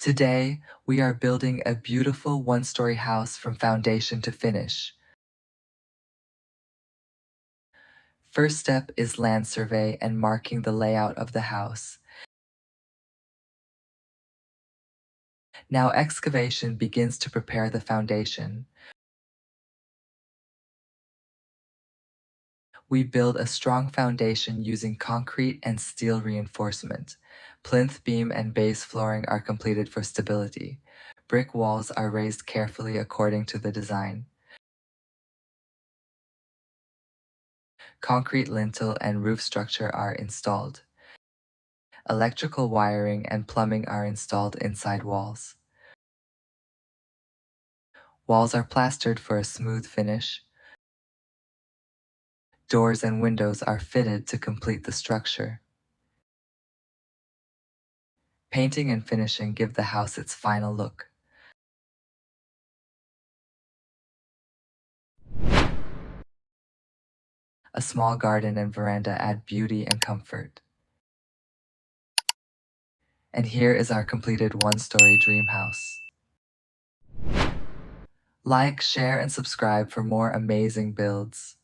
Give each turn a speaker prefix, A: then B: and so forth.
A: Today, we are building a beautiful one-story house from foundation to finish. First step is land survey and marking the layout of the house. Now excavation begins to prepare the foundation. We build a strong foundation using concrete and steel reinforcement. Plinth beam and base flooring are completed for stability. Brick walls are raised carefully according to the design. Concrete lintel and roof structure are installed. Electrical wiring and plumbing are installed inside walls. Walls are plastered for a smooth finish. Doors and windows are fitted to complete the structure. Painting and finishing give the house its final look. A small garden and veranda add beauty and comfort. And here is our completed one-story dream house. Like, share, and subscribe for more amazing builds.